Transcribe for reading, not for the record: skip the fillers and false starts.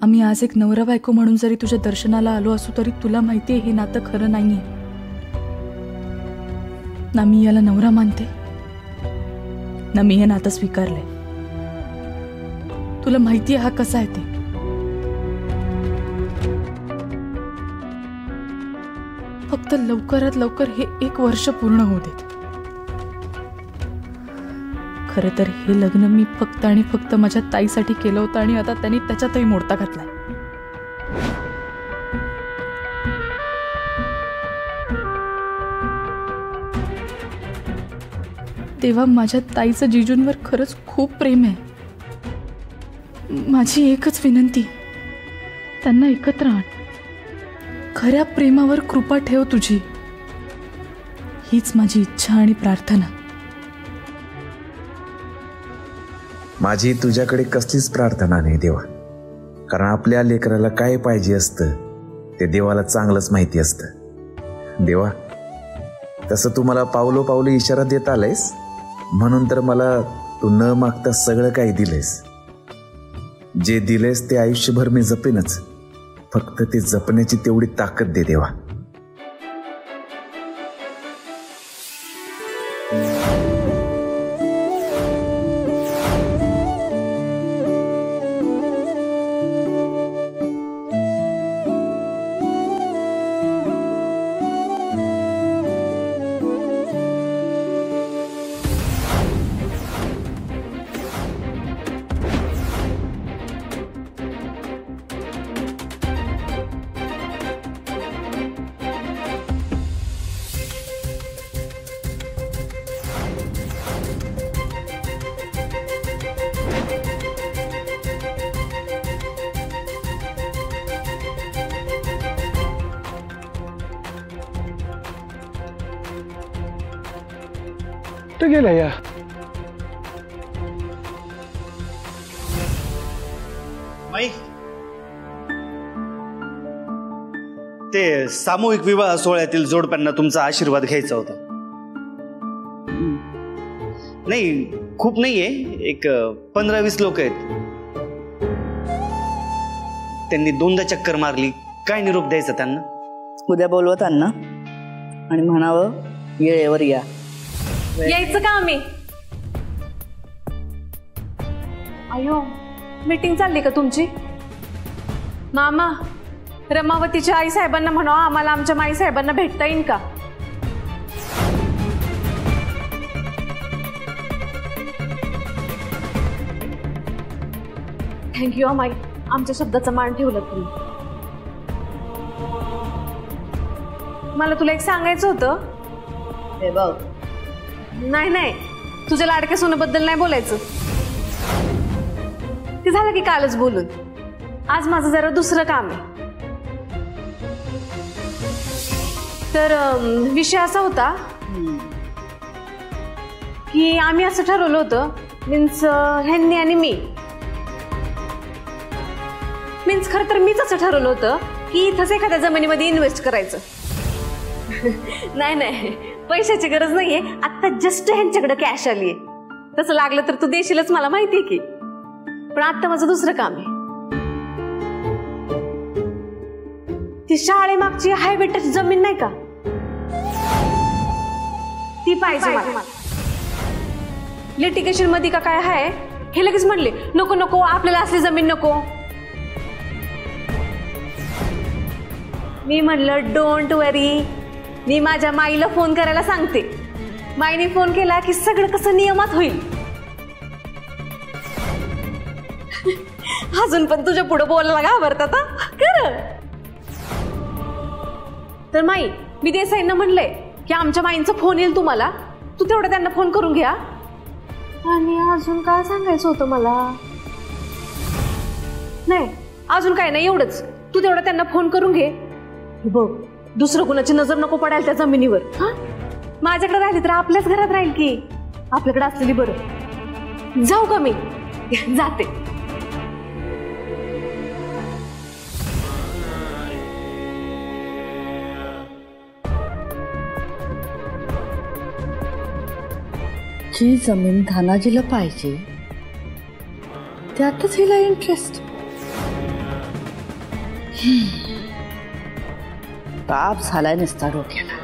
आम्ही आज एक नवरा बायको म्हणून जरी तुझ्या दर्शनाला आलो असू तरी तुला माहितीये हे नातं खरं नाहीये ना. मी याला नवरा मानते ना मी हे नातं स्वीकारलंय. तुला माहितीये हा कसा आहे ते. फक्त लवकरात लवकर हे 1 वर्ष पूर्ण होऊ देत. खरं तर हे लग्न मी फक्त आणि फक्त माझ्या ताईसाठी केलं होतं आणि आता त्यांनी त्याच्यातही मोडता घातलाय. तेव्हा माझ्या ताईचं जिजूंवर खरंच खूप प्रेम आहे. माझी एकच विनंती, त्यांना एकत्र आण. खऱ्या प्रेमावर कृपा ठेव तुझी, हीच माझी इच्छा आणि प्रार्थना. माझी तुझ्याकडे कसलीच प्रार्थना नाही देवा, कारण आपल्या लेकराला काय पाहिजे असतं ते देवाला चांगलंच माहिती असतं. देवा, तसं तू मला पावलो इशारा देत आलायस, म्हणून तर मला तू न मागता सगळं काही दिलेस. जे दिलेस ते आयुष्यभर मी जपेनच, फक्त ते जपण्याची तेवढी ताकद दे देवा. तो गेला या. माई, ते सामूहिक विवाह सोहळ्यातील जोडप्यांना तुमचा आशीर्वाद घ्यायचा होता. नाही, खूप नाहीये, एक 15-20 लोक आहेत. त्यांनी 2दा चक्कर मारली. काय निरोप द्यायचा त्यांना? उद्या बोलवत त्यांना आणि म्हणावं वेळेवर या. यायचं का आम्ही? अयो, मीटिंग चालली का तुमची? मामा, रमावतीच्या आई साहेबांना म्हणावं आम्हाला आमच्या माई साहेबांना भेटता येईल का? थँक्यू माई, आमच्या शब्दाचा मान ठेवला तुम्ही. मला तुला एक सांगायचं होतं. हे बघ, नाही, तुझ्या लाडक्या सोन्याबद्दल नाही बोलायचं. ते झालं की कालच बोलून. आज माझं जरा दुसरं काम आहे. तर विषय असा होता की आम्ही असं ठरवलं होतं, मीन्स ह्यांनी आणि मीन्स खरं तर मीच असं ठरवलं होतं की इथंच एखाद्या जमिनीमध्ये इन्व्हेस्ट करायचं. नाही, पैशाची गरज नाहीये. आता जस्ट ह्यांच्याकडे कॅश आलीये. तसं लागलं तर तू देशीलच, मला माहितीये की. पण आता माझं दुसरं काम आहे. ती शाळेमागची हायवे टच जमीन नाही का, ती पाहिजे मला. लिटिगेशन मध्ये का काय आहे हे लगेच म्हणले, नको आपल्याला असली जमीन नको. मी म्हणलं डोंट वरी, मी माझ्या माईला फोन करायला सांगते. माईने फोन केला की सगळं कसं नियमात होईल. अजून पण तुझ्या पुढे बोलायला घाबरतात खरं. तर माई, मी देसाईंना म्हणलंय की आमच्या माईंचा फोन येईल तुम्हाला, तू तेवढं त्यांना फोन करून घ्या. आणि अजून काय सांगायचं होतं मला? नाही, अजून काय नाही, एवढंच. तू तेवढं त्यांना फोन करून घे. बघ, दुसरं कुणाची नजर नको पडायला त्या जमिनीवर. हा, माझ्याकडे राहिली तर आपल्याच घरात राहील की. आपल्याकडे असलेली बरं. जाऊ का मी? जाते. जी जमीन धानाजीला पाहिजे त्यातच हिला इंटरेस्ट. ताप झालाय नुसता डोक्याला.